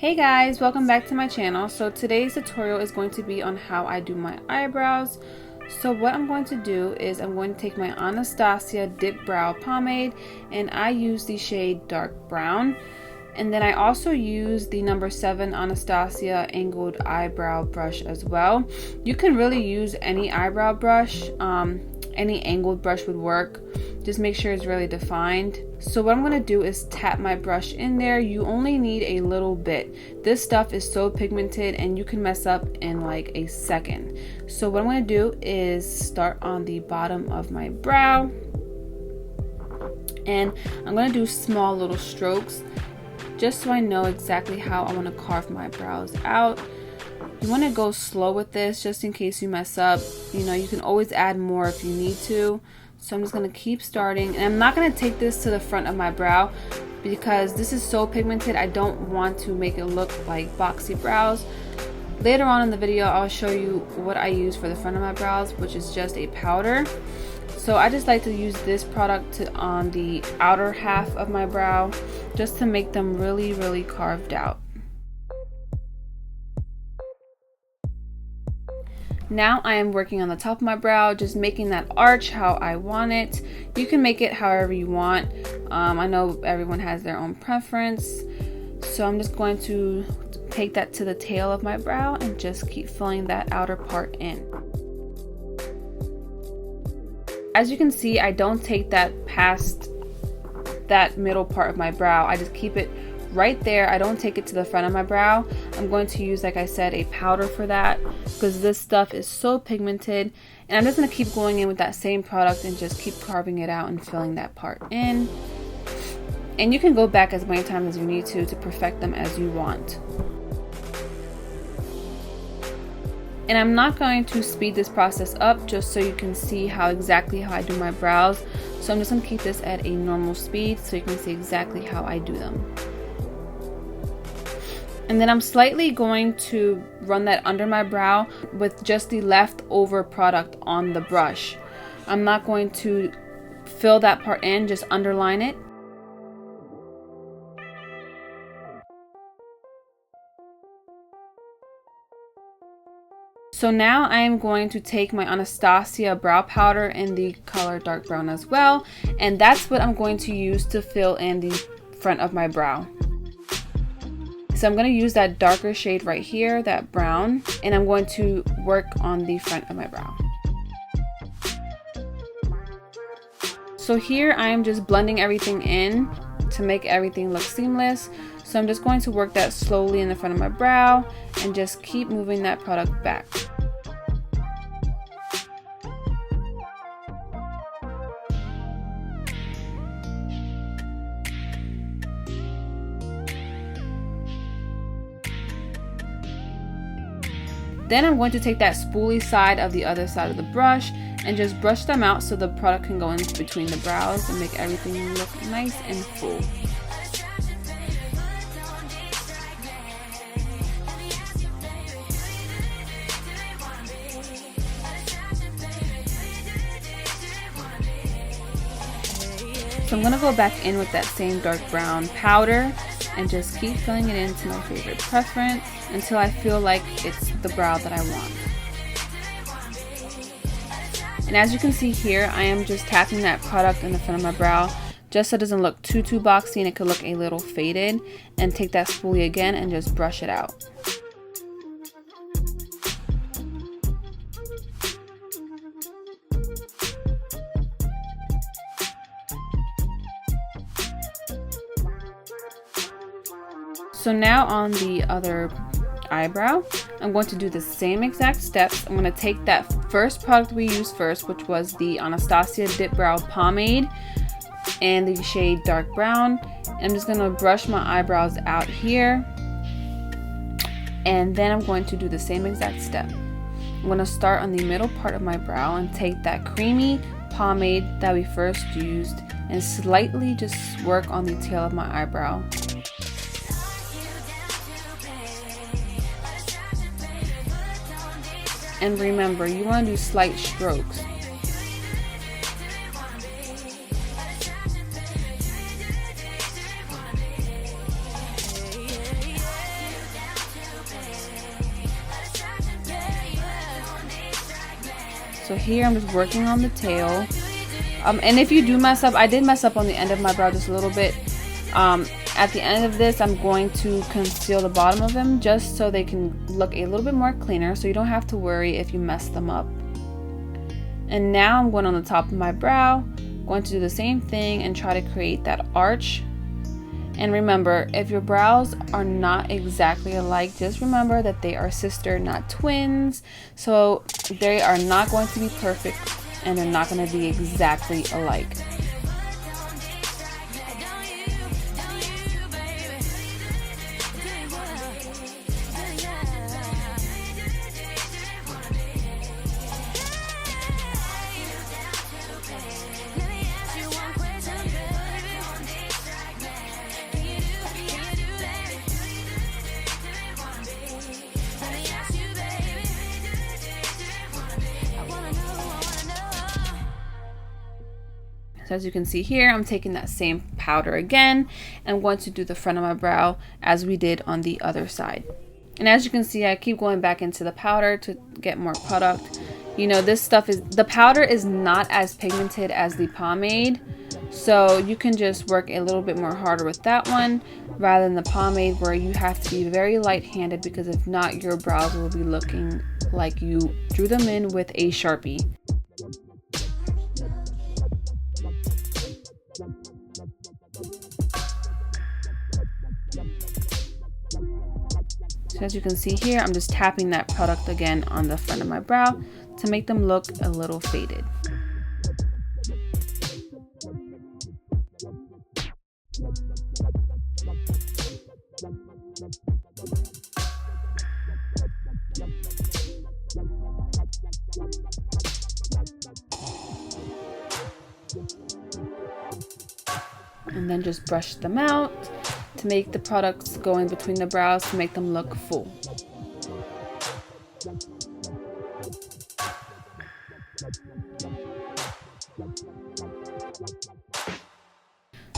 Hey guys, welcome back to my channel. So today's tutorial is going to be on how I do my eyebrows. So what I'm going to do is I'm going to take my Anastasia Dip Brow Pomade, and I use the shade Dark Brown. And then I also use the number 7 Anastasia Angled Eyebrow Brush as well. You can really use any eyebrow brush, any angled brush would work. Just make sure it's really defined. So what I'm going to do is tap my brush in there. You only need a little bit. This stuff is so pigmented and you can mess up in like a second. So what I'm going to do is start on the bottom of my brow. And I'm going to do small little strokes just so I know exactly how I want to carve my brows out. You want to go slow with this just in case you mess up. You know, you can always add more if you need to. So I'm just going to keep starting, and I'm not going to take this to the front of my brow because this is so pigmented. I don't want to make it look like boxy brows. Later on in the video I'll show you what I use for the front of my brows, which is just a powder. So I just like to use this product on the outer half of my brow just to make them really carved out. Now I am working on the top of my brow, just making that arch how I want it. You can make it however you want. I know everyone has their own preference. So I'm just going to take that to the tail of my brow and just keep filling that outer part in. As you can see, I don't take that past that middle part of my brow. I just keep it right there. I don't take it to the front of my brow. I'm going to use, like I said, a powder for that because this stuff is so pigmented, and I'm just going to keep going in with that same product and just keep carving it out and filling that part in. And you can go back as many times as you need to perfect them as you want. And I'm not going to speed this process up just so you can see how I do my brows. So I'm just going to keep this at a normal speed so you can see exactly how I do them. And then I'm slightly going to run that under my brow with just the leftover product on the brush. I'm not going to fill that part in, just underline it. So now I am going to take my Anastasia brow powder in the color Dark Brown as well. And that's what I'm going to use to fill in the front of my brow. So I'm going to use that darker shade right here, that brown, and I'm going to work on the front of my brow. So here I am just blending everything in to make everything look seamless. So I'm just going to work that slowly in the front of my brow and just keep moving that product back. Then I'm going to take that spoolie side of the other side of the brush and just brush them out so the product can go in between the brows and make everything look nice and full. So I'm going to go back in with that same dark brown powder and just keep filling it into my favorite preference until I feel like it's the brow that I want. And as you can see here, I am just tapping that product in the front of my brow just so it doesn't look too boxy and it could look a little faded, and take that spoolie again and just brush it out. So now on the other eyebrow, I'm going to do the same exact steps. I'm going to take that first product we used first, which was the Anastasia Dip Brow Pomade and the shade Dark Brown. And I'm just going to brush my eyebrows out here. And then I'm going to do the same exact step. I'm going to start on the middle part of my brow and take that creamy pomade that we first used and slightly just work on the tail of my eyebrow. And remember, you want to do slight strokes. So here I'm just working on the tail. And if you do mess up, I did mess up on the end of my brow just a little bit. At the end of this, I'm going to conceal the bottom of them just so they can look a little bit more cleaner, so you don't have to worry if you mess them up. And now I'm going on the top of my brow, going to do the same thing and try to create that arch. And remember, if your brows are not exactly alike, just remember that they are sister, not twins. So they are not going to be perfect and they're not going to be exactly alike. So as you can see here, I'm taking that same powder again and I'm going to do the front of my brow as we did on the other side. And as you can see, I keep going back into the powder to get more product. You know, this stuff is, the powder is not as pigmented as the pomade, so you can just work a little bit more harder with that one rather than the pomade, where you have to be very light-handed, because if not, your brows will be looking like you drew them in with a Sharpie. So as you can see here, I'm just tapping that product again on the front of my brow to make them look a little faded. And then just brush them out to make the products go in between the brows to make them look full.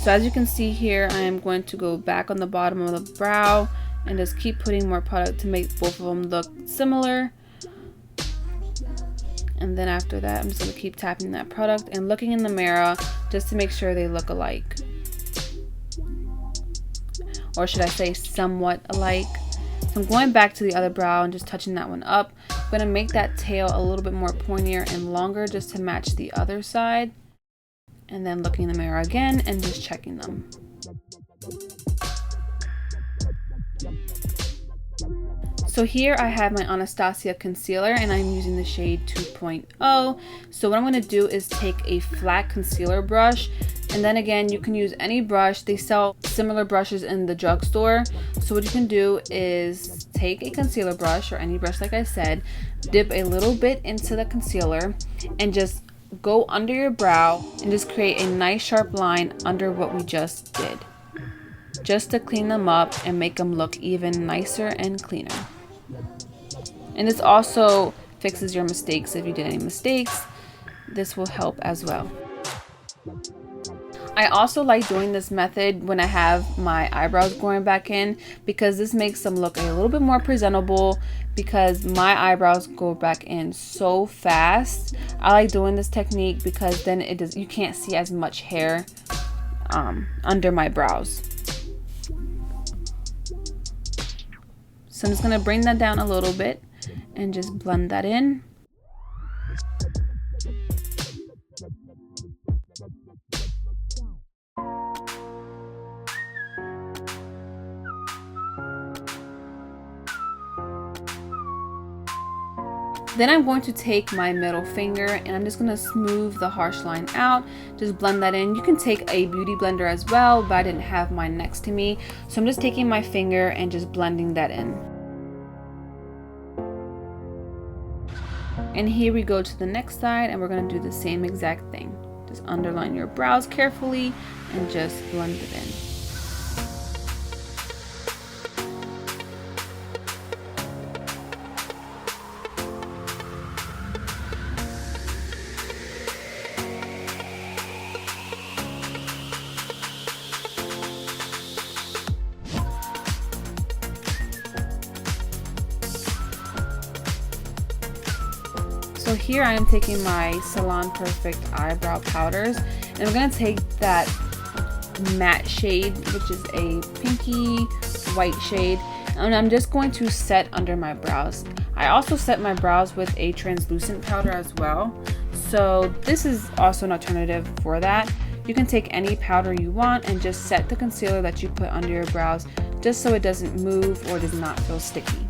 So as you can see here, I am going to go back on the bottom of the brow and just keep putting more product to make both of them look similar. And then after that, I'm just going to keep tapping that product and looking in the mirror just to make sure they look alike. Or should I say somewhat alike. So I'm going back to the other brow and just touching that one up. I'm going to make that tail a little bit more pointier and longer just to match the other side. And then looking in the mirror again and just checking them. So here I have my Anastasia concealer and I'm using the shade 2.0. So what I'm going to do is take a flat concealer brush, and then again you can use any brush. They sell similar brushes in the drugstore. So what you can do is take a concealer brush or any brush like I said, dip a little bit into the concealer and just go under your brow and just create a nice sharp line under what we just did, just to clean them up and make them look even nicer and cleaner. And this also fixes your mistakes. If you did any mistakes, this will help as well. I also like doing this method when I have my eyebrows going back in, because this makes them look a little bit more presentable, because my eyebrows go back in so fast. I like doing this technique because then you can't see as much hair under my brows. So I'm just going to bring that down a little bit and just blend that in. Then I'm going to take my middle finger and I'm just going to smooth the harsh line out. Just blend that in. You can take a beauty blender as well, but I didn't have mine next to me. So I'm just taking my finger and just blending that in. And here we go to the next side and we're going to do the same exact thing. Just underline your brows carefully and just blend it in. So here I am taking my Salon Perfect eyebrow powders, and I'm going to take that matte shade, which is a pinky white shade, and I'm just going to set under my brows. I also set my brows with a translucent powder as well, so this is also an alternative for that. You can take any powder you want and just set the concealer that you put under your brows, just so it doesn't move or does not feel sticky.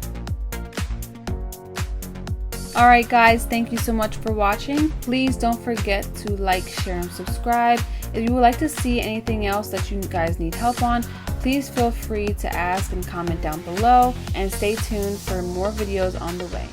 Alright guys, thank you so much for watching. Please don't forget to like, share, and subscribe. If you would like to see anything else that you guys need help on, please feel free to ask and comment down below, and stay tuned for more videos on the way.